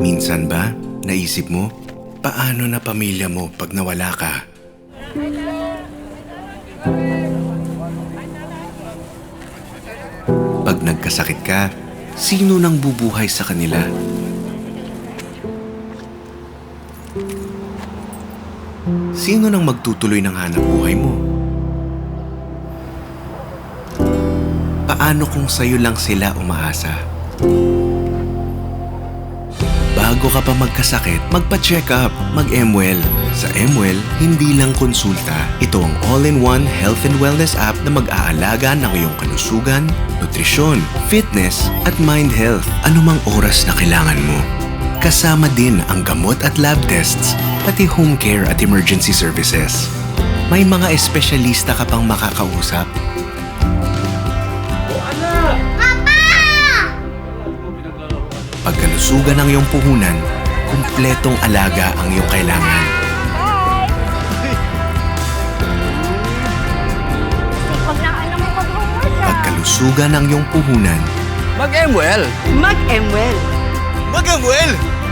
Minsan ba, naisip mo, paano na pamilya mo pag nawala ka? Pag nagkasakit ka, sino nang bubuhay sa kanila? Sino nang magtutuloy ng hanap buhay mo? Paano kung sa'yo lang sila umaasa? Bago ka pa magkasakit, magpa-check up, mag-MWell. Sa MWell, hindi lang konsulta, ito ang all-in-one health and wellness app na mag-aalaga ng iyong kalusugan, nutrisyon, fitness, at mind health. Anumang oras na kailangan mo. Kasama din ang gamot at lab tests, pati home care at emergency services. May mga espesyalista ka pang makakausap. Pagkalusugan ng iyong puhunan, kumpletong alaga ang iyong kailangan. Pagkalusugan ng iyong puhunan, Mag-MWell! Mag-MWell! Mag-MWell!